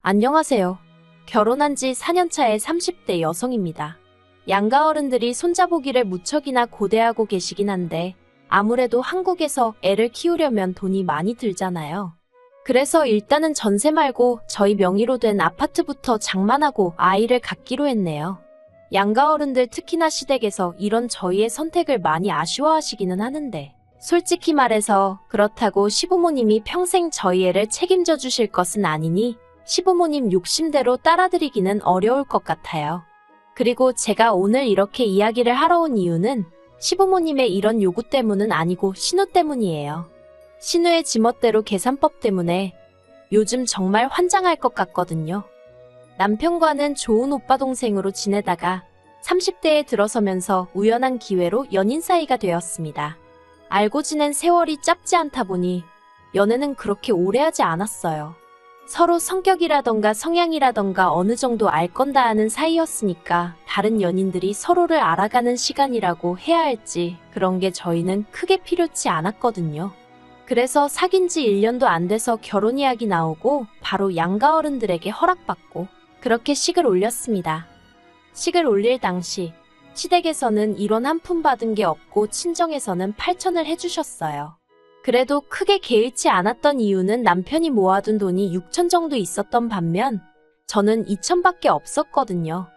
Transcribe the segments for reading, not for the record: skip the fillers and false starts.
안녕하세요. 결혼한 지 4년차의 30대 여성입니다. 양가 어른들이 손자보기를 무척이나 고대하고 계시긴 한데 아무래도 한국에서 애를 키우려면 돈이 많이 들잖아요. 그래서 일단은 전세 말고 저희 명의로 된 아파트부터 장만하고 아이를 갖기로 했네요. 양가 어른들 특히나 시댁에서 이런 저희의 선택을 많이 아쉬워하시기는 하는데 솔직히 말해서 그렇다고 시부모님이 평생 저희 애를 책임져 주실 것은 아니니 시부모님 욕심대로 따라드리기는 어려울 것 같아요. 그리고 제가 오늘 이렇게 이야기를 하러 온 이유는 시부모님의 이런 요구 때문은 아니고 신우 때문이에요. 신우의 지멋대로 계산법 때문에 요즘 정말 환장할 것 같거든요. 남편과는 좋은 오빠 동생으로 지내다가 30대에 들어서면서 우연한 기회로 연인 사이가 되었습니다. 알고 지낸 세월이 짧지 않다 보니 연애는 그렇게 오래 하지 않았어요. 서로 성격이라던가 성향이라던가 어느 정도 알 건다 하는 사이였으니까 다른 연인들이 서로를 알아가는 시간이라고 해야 할지 그런 게 저희는 크게 필요치 않았거든요. 그래서 사귄 지 1년도 안 돼서 결혼 이야기 나오고 바로 양가 어른들에게 허락받고 그렇게 식을 올렸습니다. 식을 올릴 당시 시댁에서는 1원 한 푼 받은 게 없고 친정에서는 8천을 해주셨어요. 그래도 크게 개의치 않았던 이유는 남편이 모아둔 돈이 6천 정도 있었던 반면 저는 2천밖에 없었거든요.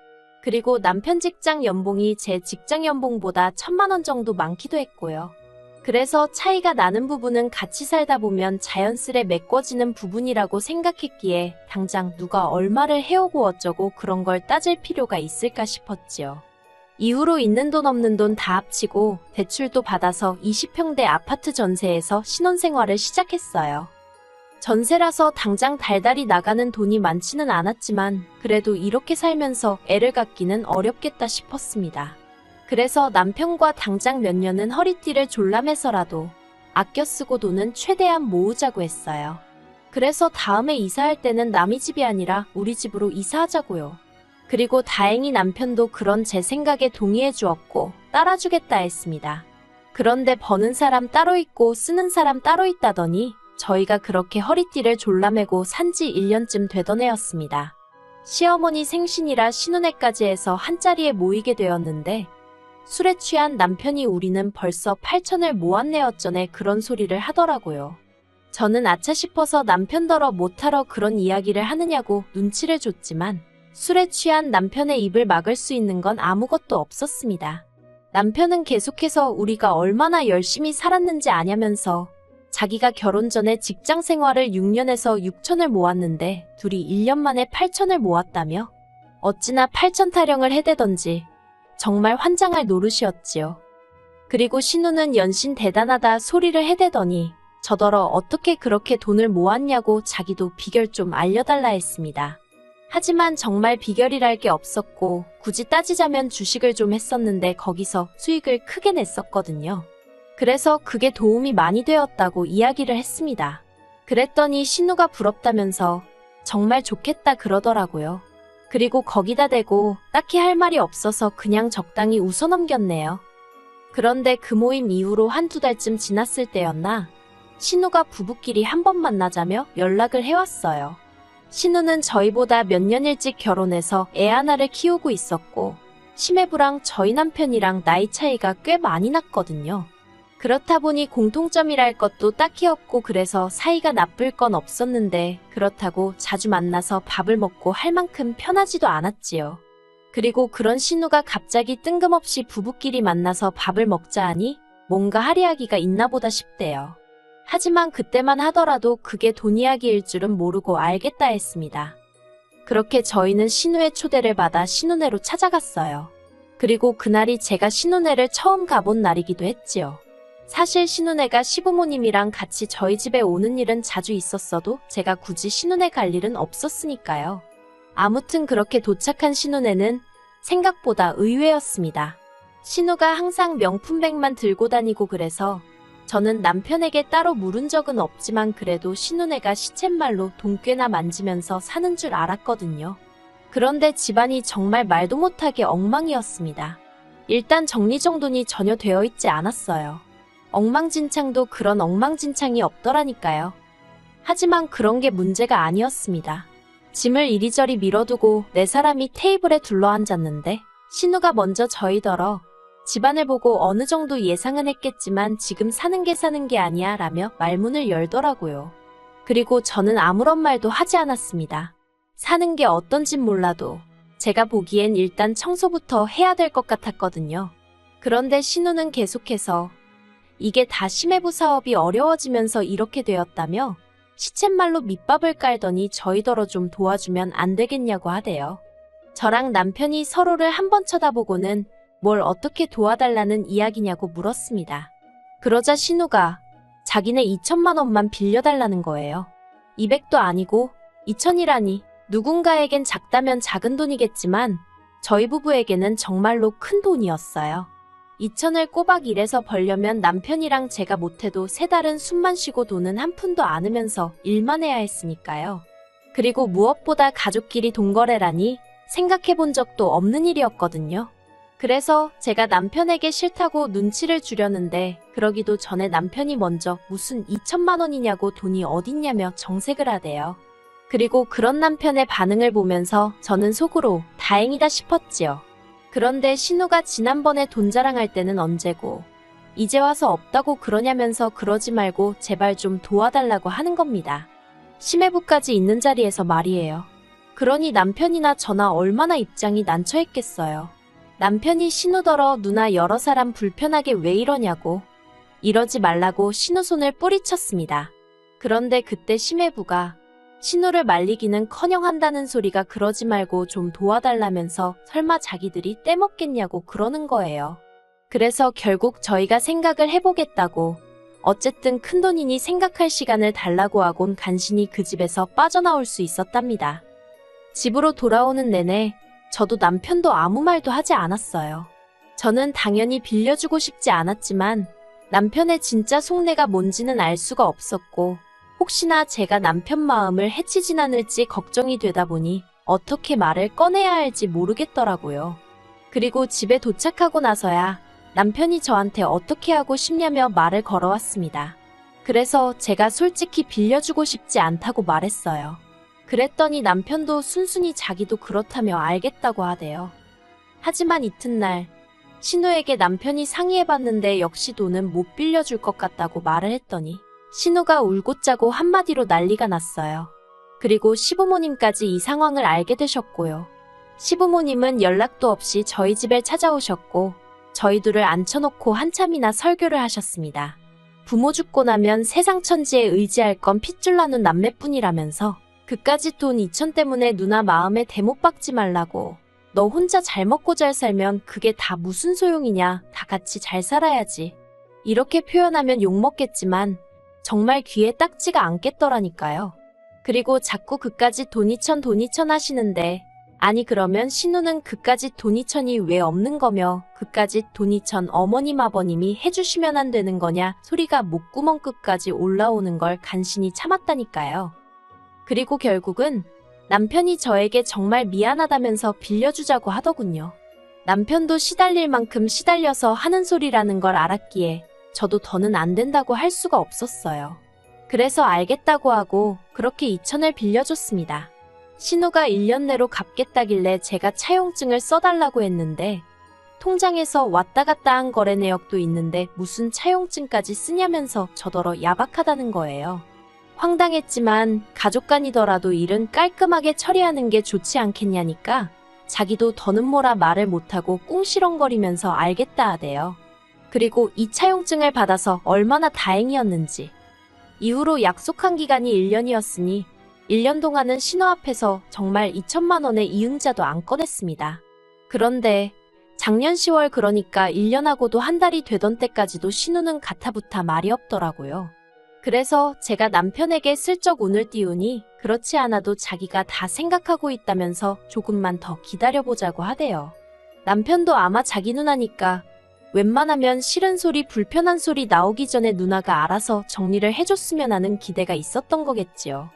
그리고 남편 직장 연봉이 제 직장 연봉보다 1,000만 원 정도 많기도 했고요. 그래서 차이가 나는 부분은 같이 살다 보면 자연스레 메꿔지는 부분이라고 생각했기에 당장 누가 얼마를 해오고 어쩌고 그런 걸 따질 필요가 있을까 싶었지요. 이후로 있는 돈 없는 돈 다 합치고 대출도 받아서 20평대 아파트 전세에서 신혼생활을 시작했어요. 전세라서 당장 달달이 나가는 돈이 많지는 않았지만 그래도 이렇게 살면서 애를 갖기는 어렵겠다 싶었습니다. 그래서 남편과 당장 몇 년은 허리띠를 졸라매서라도 아껴 쓰고 돈은 최대한 모으자고 했어요. 그래서 다음에 이사할 때는 남의 집이 아니라 우리 집으로 이사하자고요. 그리고 다행히 남편도 그런 제 생각에 동의해 주었고 따라주겠다 했습니다. 그런데 버는 사람 따로 있고 쓰는 사람 따로 있다더니 저희가 그렇게 허리띠를 졸라매고 산지 1년쯤 되던 해였습니다. 시어머니 생신이라 신혼회까지 해서 한자리에 모이게 되었는데 술에 취한 남편이 우리는 벌써 8천을 모았네 어쩌네 그런 소리를 하더라고요. 저는 아차 싶어서 남편더러 못하러 그런 이야기를 하느냐고 눈치를 줬지만 술에 취한 남편의 입을 막을 수 있는 건 아무것도 없었습니다. 남편은 계속해서 우리가 얼마나 열심히 살았는지 아냐면서 자기가 결혼 전에 직장 생활을 6년에서 6천을 모았는데 둘이 1년 만에 8천을 모았다며 어찌나 8천 타령을 해대던지 정말 환장할 노릇이었지요. 그리고 신우는 연신 대단하다 소리를 해대더니 저더러 어떻게 그렇게 돈을 모았냐고 자기도 비결 좀 알려달라 했습니다. 하지만 정말 비결이랄 게 없었고 굳이 따지자면 주식을 좀 했었는데 거기서 수익을 크게 냈었거든요. 그래서 그게 도움이 많이 되었다고 이야기를 했습니다. 그랬더니 신우가 부럽다면서 정말 좋겠다 그러더라고요. 그리고 거기다 대고 딱히 할 말이 없어서 그냥 적당히 웃어넘겼네요. 그런데 그 모임 이후로 한두 달쯤 지났을 때였나 신우가 부부끼리 한번 만나자며 연락을 해왔어요. 신우는 저희보다 몇 년 일찍 결혼해서 애 하나를 키우고 있었고 시매부랑 저희 남편이랑 나이 차이가 꽤 많이 났거든요. 그렇다 보니 공통점이랄 것도 딱히 없고 그래서 사이가 나쁠 건 없었는데 그렇다고 자주 만나서 밥을 먹고 할 만큼 편하지도 않았지요. 그리고 그런 신우가 갑자기 뜬금없이 부부끼리 만나서 밥을 먹자 하니 뭔가 할 이야기가 있나 보다 싶대요. 하지만 그때만 하더라도 그게 돈 이야기일 줄은 모르고 알겠다 했습니다. 그렇게 저희는 신우의 초대를 받아 신혼회로 찾아갔어요. 그리고 그날이 제가 신혼회를 처음 가본 날이기도 했지요. 사실 신혼회가 시부모님이랑 같이 저희 집에 오는 일은 자주 있었어도 제가 굳이 신혼회 갈 일은 없었으니까요. 아무튼 그렇게 도착한 신혼회는 생각보다 의외였습니다. 신우가 항상 명품백만 들고 다니고 그래서 저는 남편에게 따로 물은 적은 없지만 그래도 신혼애가 시쳇말로 돈 꽤나 만지면서 사는 줄 알았거든요. 그런데 집안이 정말 말도 못하게 엉망이었습니다. 일단 정리정돈이 전혀 되어 있지 않았어요. 엉망진창도 그런 엉망진창이 없더라니까요. 하지만 그런 게 문제가 아니었습니다. 짐을 이리저리 밀어두고 네 사람이 테이블에 둘러앉았는데 신우가 먼저 저희더러 집안을 보고 어느 정도 예상은 했겠지만 지금 사는 게 아니야 라며 말문을 열더라고요. 그리고 저는 아무런 말도 하지 않았습니다. 사는 게 어떤진 몰라도 제가 보기엔 일단 청소부터 해야 될 것 같았거든요. 그런데 신우는 계속해서 이게 다 심해부 사업이 어려워지면서 이렇게 되었다며 시쳇말로 밑밥을 깔더니 저희더러 좀 도와주면 안 되겠냐고 하대요. 저랑 남편이 서로를 한번 쳐다보고는 뭘 어떻게 도와달라는 이야기냐고 물었습니다. 그러자 신우가 자기네 2천만 원만 빌려달라는 거예요. 200도 아니고 2천이라니 누군가에겐 작다면 작은 돈이겠지만 저희 부부에게는 정말로 큰 돈이었어요. 2천을 꼬박 일해서 벌려면 남편이랑 제가 못해도 세 달은 숨만 쉬고 돈은 한 푼도 않으면서 일만 해야 했으니까요. 그리고 무엇보다 가족끼리 돈거래라니 생각해본 적도 없는 일이었거든요. 그래서 제가 남편에게 싫다고 눈치를 주려는데 그러기도 전에 남편이 먼저 무슨 2천만 원이냐고 돈이 어딨냐며 정색을 하대요. 그리고 그런 남편의 반응을 보면서 저는 속으로 다행이다 싶었지요. 그런데 신우가 지난번에 돈 자랑할 때는 언제고 이제 와서 없다고 그러냐면서 그러지 말고 제발 좀 도와달라고 하는 겁니다. 심해부까지 있는 자리에서 말이에요. 그러니 남편이나 저나 얼마나 입장이 난처했겠어요. 남편이 신우더러 누나 여러 사람 불편하게 왜 이러냐고 이러지 말라고 신우 손을 뿌리쳤습니다. 그런데 그때 심해부가 신우를 말리기는커녕 한다는 소리가 그러지 말고 좀 도와달라면서 설마 자기들이 떼먹겠냐고 그러는 거예요. 그래서 결국 저희가 생각을 해보겠다고 어쨌든 큰돈이니 생각할 시간을 달라고 하곤 간신히 그 집에서 빠져나올 수 있었답니다. 집으로 돌아오는 내내 저도 남편도 아무 말도 하지 않았어요. 저는 당연히 빌려주고 싶지 않았지만 남편의 진짜 속내가 뭔지는 알 수가 없었고 혹시나 제가 남편 마음을 해치진 않을지 걱정이 되다 보니 어떻게 말을 꺼내야 할지 모르겠더라고요. 그리고 집에 도착하고 나서야 남편이 저한테 어떻게 하고 싶냐며 말을 걸어왔습니다. 그래서 제가 솔직히 빌려주고 싶지 않다고 말했어요. 그랬더니 남편도 순순히 자기도 그렇다며 알겠다고 하대요. 하지만 이튿날 신우에게 남편이 상의해봤는데 역시 돈은 못 빌려줄 것 같다고 말을 했더니 신우가 울고 짜고 한마디로 난리가 났어요. 그리고 시부모님까지 이 상황을 알게 되셨고요. 시부모님은 연락도 없이 저희 집에 찾아오셨고 저희 둘을 앉혀놓고 한참이나 설교를 하셨습니다. 부모 죽고 나면 세상 천지에 의지할 건 핏줄 나눈 남매뿐이라면서 그까짓 돈 2천 때문에 누나 마음에 대못 박지 말라고 너 혼자 잘 먹고 잘 살면 그게 다 무슨 소용이냐 다 같이 잘 살아야지 이렇게 표현하면 욕먹겠지만 정말 귀에 딱지가 않겠더라니까요. 그리고 자꾸 그까짓 돈 2천 하시는데 아니 그러면 신우는 그까짓 돈 2천이 왜 없는 거며 그까짓 돈 2천 어머님 아버님이 해주시면 안 되는 거냐 소리가 목구멍 끝까지 올라오는 걸 간신히 참았다니까요. 그리고 결국은 남편이 저에게 정말 미안하다면서 빌려주자고 하더군요. 남편도 시달릴 만큼 시달려서 하는 소리라는 걸 알았기에 저도 더는 안 된다고 할 수가 없었어요. 그래서 알겠다고 하고 그렇게 2천을 빌려줬습니다. 신우가 1년 내로 갚겠다길래 제가 차용증을 써달라고 했는데 통장에서 왔다 갔다 한 거래 내역도 있는데 무슨 차용증까지 쓰냐면서 저더러 야박하다는 거예요. 황당했지만 가족간이더라도 일은 깔끔하게 처리하는 게 좋지 않겠냐니까 자기도 더는 뭐라 말을 못하고 꿍시렁거리면서 알겠다 하대요. 그리고 이 차용증을 받아서 얼마나 다행이었는지. 이후로 약속한 기간이 1년이었으니 1년 동안은 신우 앞에서 정말 2천만 원의 이응자도 안 꺼냈습니다. 그런데 작년 10월 그러니까 1년하고도 한 달이 되던 때까지도 신우는 가타부타 말이 없더라고요. 그래서 제가 남편에게 슬쩍 운을 띄우니 그렇지 않아도 자기가 다 생각하고 있다면서 조금만 더 기다려보자고 하대요. 남편도 아마 자기 누나니까 웬만하면 싫은 소리 불편한 소리 나오기 전에 누나가 알아서 정리를 해줬으면 하는 기대가 있었던 거겠지요.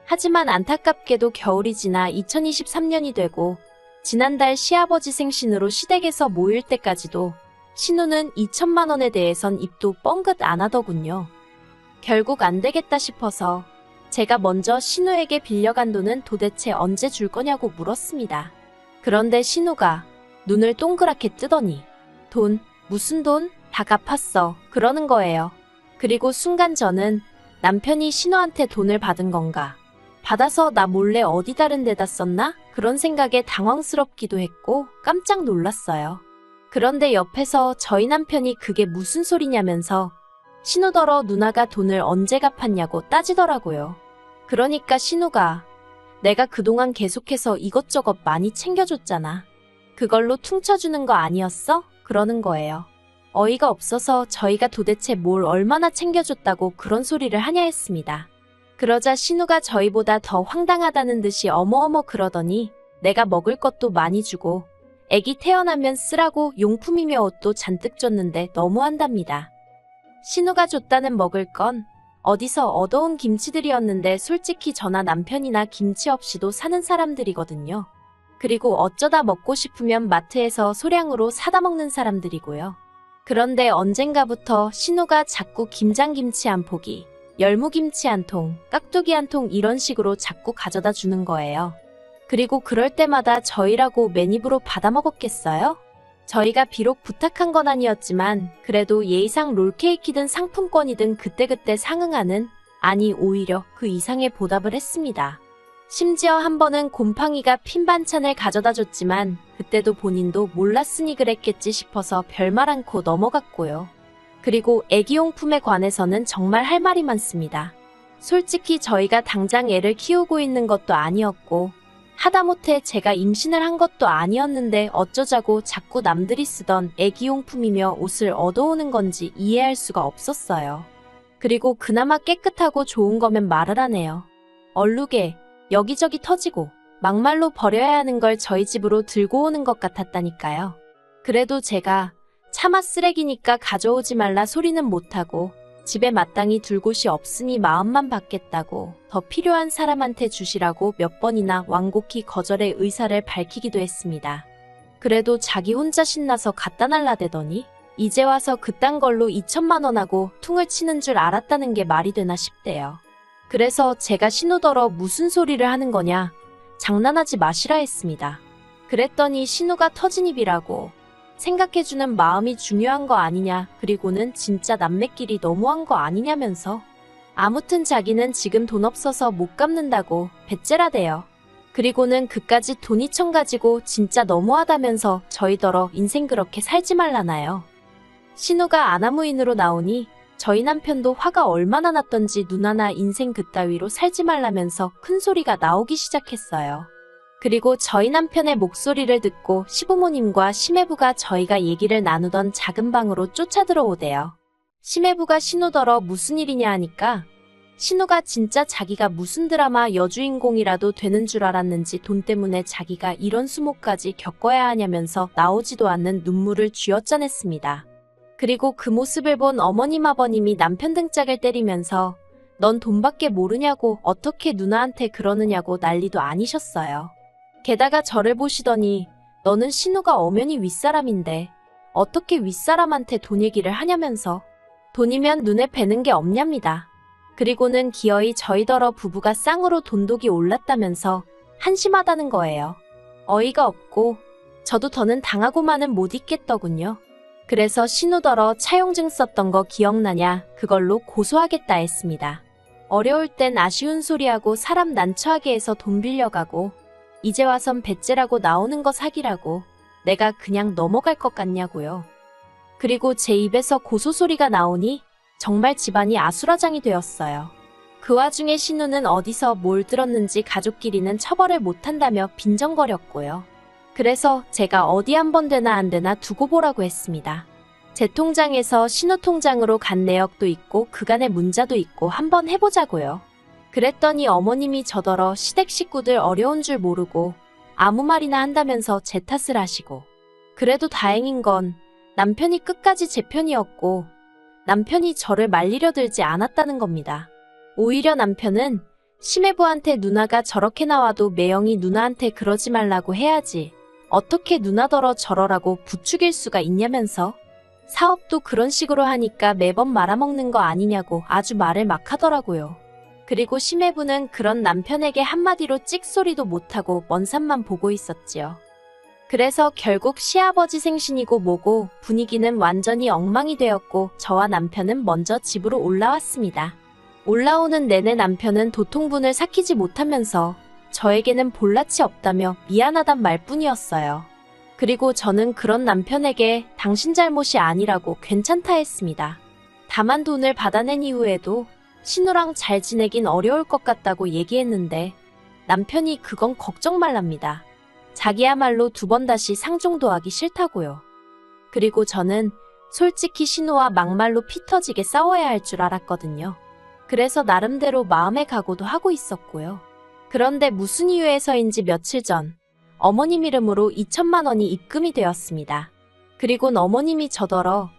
하지만 안타깝게도 겨울이 지나 2023년이 되고 지난달 시아버지 생신으로 시댁에서 모일 때까지도 신우는 2천만 원에 대해선 입도 뻥긋 안 하더군요. 결국 안 되겠다 싶어서 제가 먼저 신우에게 빌려간 돈은 도대체 언제 줄 거냐고 물었습니다. 그런데 신우가 눈을 동그랗게 뜨더니 돈? 무슨 돈? 다 갚았어. 그러는 거예요. 그리고 순간 저는 남편이 신우한테 돈을 받은 건가? 받아서 나 몰래 어디 다른 데다 썼나? 그런 생각에 당황스럽기도 했고 깜짝 놀랐어요. 그런데 옆에서 저희 남편이 그게 무슨 소리냐면서 신우더러 누나가 돈을 언제 갚았냐고 따지더라고요. 그러니까 신우가 내가 그동안 계속해서 이것저것 많이 챙겨줬잖아. 그걸로 퉁쳐주는 거 아니었어? 그러는 거예요. 어이가 없어서 저희가 도대체 뭘 얼마나 챙겨줬다고 그런 소리를 하냐 했습니다. 그러자 신우가 저희보다 더 황당하다는 듯이 어머어머 그러더니 내가 먹을 것도 많이 주고 애기 태어나면 쓰라고 용품이며 옷도 잔뜩 줬는데 너무한답니다. 신우가 줬다는 먹을 건 어디서 얻어온 김치들이었는데 솔직히 저나 남편이나 김치 없이도 사는 사람들이거든요. 그리고 어쩌다 먹고 싶으면 마트에서 소량으로 사다 먹는 사람들이고요. 그런데 언젠가부터 신우가 자꾸 김장김치 한 포기, 열무김치 한 통, 깍두기 한 통 이런 식으로 자꾸 가져다 주는 거예요. 그리고 그럴 때마다 저희라고 맨입으로 받아먹었겠어요? 저희가 비록 부탁한 건 아니었지만 그래도 예의상 롤케이크든 상품권이든 그때그때 상응하는, 아니 오히려 그 이상의 보답을 했습니다. 심지어 한 번은 곰팡이가 핀 반찬을 가져다 줬지만 그때도 본인도 몰랐으니 그랬겠지 싶어서 별말 않고 넘어갔고요. 그리고 애기용품에 관해서는 정말 할 말이 많습니다. 솔직히 저희가 당장 애를 키우고 있는 것도 아니었고 하다못해 제가 임신을 한 것도 아니었는데 어쩌자고 자꾸 남들이 쓰던 애기용품이며 옷을 얻어오는 건지 이해할 수가 없었어요. 그리고 그나마 깨끗하고 좋은 거면 말을 하네요. 얼룩에 여기저기 터지고 막말로 버려야 하는 걸 저희 집으로 들고 오는 것 같았다니까요. 그래도 제가 차마 쓰레기니까 가져오지 말라 소리는 못하고 집에 마땅히 둘 곳이 없으니 마음만 받겠다고 더 필요한 사람한테 주시라고 몇 번이나 완곡히 거절의 의사를 밝히기도 했습니다. 그래도 자기 혼자 신나서 갖다 날라대더니 이제 와서 그딴 걸로 2천만 원하고 퉁을 치는 줄 알았다는 게 말이 되나 싶대요. 그래서 제가 신우더러 무슨 소리를 하는 거냐, 장난하지 마시라 했습니다. 그랬더니 신우가 터진 입이라고 생각해주는 마음이 중요한 거 아니냐, 그리고는 진짜 남매끼리 너무한 거 아니냐면서 아무튼 자기는 지금 돈 없어서 못 갚는다고 배째라대요. 그리고는 그까지 돈이 천 가지고 진짜 너무하다면서 저희더러 인생 그렇게 살지 말라나요. 신우가 아나무인으로 나오니 저희 남편도 화가 얼마나 났던지 누나나 인생 그따위로 살지 말라면서 큰 소리가 나오기 시작했어요. 그리고 저희 남편의 목소리를 듣고 시부모님과 시매부가 저희가 얘기를 나누던 작은 방으로 쫓아 들어오대요. 시매부가 신우더러 무슨 일이냐 하니까 신우가 진짜 자기가 무슨 드라마 여주인공이라도 되는 줄 알았는지 돈 때문에 자기가 이런 수모까지 겪어야 하냐면서 나오지도 않는 눈물을 쥐어짜냈습니다. 그리고 그 모습을 본 어머님 아버님이 남편 등짝을 때리면서 넌 돈밖에 모르냐고 어떻게 누나한테 그러느냐고 난리도 아니셨어요. 게다가 저를 보시더니 너는 신우가 엄연히 윗사람인데 어떻게 윗사람한테 돈 얘기를 하냐면서 돈이면 눈에 뵈는 게 없냐입니다. 그리고는 기어이 저희더러 부부가 쌍으로 돈독이 올랐다면서 한심하다는 거예요. 어이가 없고 저도 더는 당하고만은 못 있겠더군요. 그래서 신우더러 차용증 썼던 거 기억나냐, 그걸로 고소하겠다 했습니다. 어려울 땐 아쉬운 소리하고 사람 난처하게 해서 돈 빌려가고 이제 와선 배째라고 나오는 거 사기라고 내가 그냥 넘어갈 것 같냐고요. 그리고 제 입에서 고소 소리가 나오니 정말 집안이 아수라장이 되었어요. 그 와중에 신우는 어디서 뭘 들었는지 가족끼리는 처벌을 못한다며 빈정거렸고요. 그래서 제가 어디 한번 되나 안 되나 두고 보라고 했습니다. 제 통장에서 신우 통장으로 간 내역도 있고 그간의 문자도 있고 한번 해보자고요. 그랬더니 어머님이 저더러 시댁 식구들 어려운 줄 모르고 아무 말이나 한다면서 제 탓을 하시고, 그래도 다행인 건 남편이 끝까지 제 편이었고 남편이 저를 말리려 들지 않았다는 겁니다. 오히려 남편은 시매부한테 누나가 저렇게 나와도 매영이 누나한테 그러지 말라고 해야지 어떻게 누나더러 저러라고 부추길 수가 있냐면서 사업도 그런 식으로 하니까 매번 말아먹는 거 아니냐고 아주 말을 막 하더라고요. 그리고 심해부는 그런 남편에게 한마디로 찍소리도 못하고 먼 산만 보고 있었지요. 그래서 결국 시아버지 생신이고 뭐고 분위기는 완전히 엉망이 되었고 저와 남편은 먼저 집으로 올라왔습니다. 올라오는 내내 남편은 도통분을 삭히지 못하면서 저에게는 볼낯이 없다며 미안하단 말뿐이었어요. 그리고 저는 그런 남편에게 당신 잘못이 아니라고 괜찮다 했습니다. 다만 돈을 받아낸 이후에도 신우랑 잘 지내긴 어려울 것 같다고 얘기했는데 남편이 그건 걱정 말랍니다. 자기야말로 2번 다시 상종도 하기 싫다고요. 그리고 저는 솔직히 신우와 막말로 피 터지게 싸워야 할 줄 알았거든요. 그래서 나름대로 마음의 각오도 하고 있었고요. 그런데 무슨 이유에서인지 며칠 전 어머님 이름으로 2천만 원이 입금이 되었습니다. 그리곤 어머님이 저더러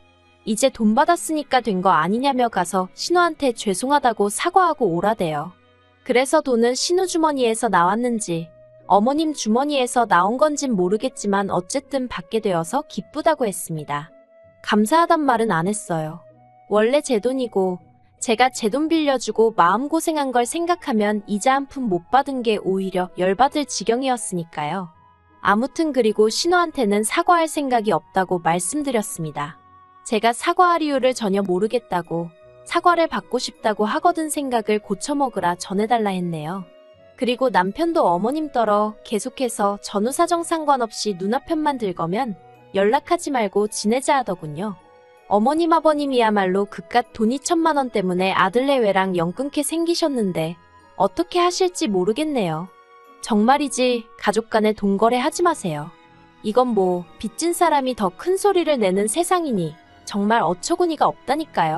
이제 돈 받았으니까 된 거 아니냐며 가서 신우한테 죄송하다고 사과하고 오라대요. 그래서 돈은 신우 주머니에서 나왔는지 어머님 주머니에서 나온 건진 모르겠지만 어쨌든 받게 되어서 기쁘다고 했습니다. 감사하단 말은 안 했어요. 원래 제 돈이고 제가 제 돈 빌려주고 마음고생한 걸 생각하면 이자 한 푼 못 받은 게 오히려 열받을 지경이었으니까요. 아무튼 그리고 신우한테는 사과할 생각이 없다고 말씀드렸습니다. 제가 사과할 이유를 전혀 모르겠다고 사과를 받고 싶다고 하거든 생각을 고쳐먹으라 전해달라 했네요. 그리고 남편도 어머님 떨어 계속해서 전후사정 상관없이 누나편만 들거면 연락하지 말고 지내자 하더군요. 어머님 아버님이야말로 그깟 돈 2천만 원 때문에 아들내외랑 영 끊게 생기셨는데 어떻게 하실지 모르겠네요. 정말이지 가족 간에 돈거래 하지 마세요. 이건 뭐 빚진 사람이 더 큰 소리를 내는 세상이니 정말 어처구니가 없다니까요.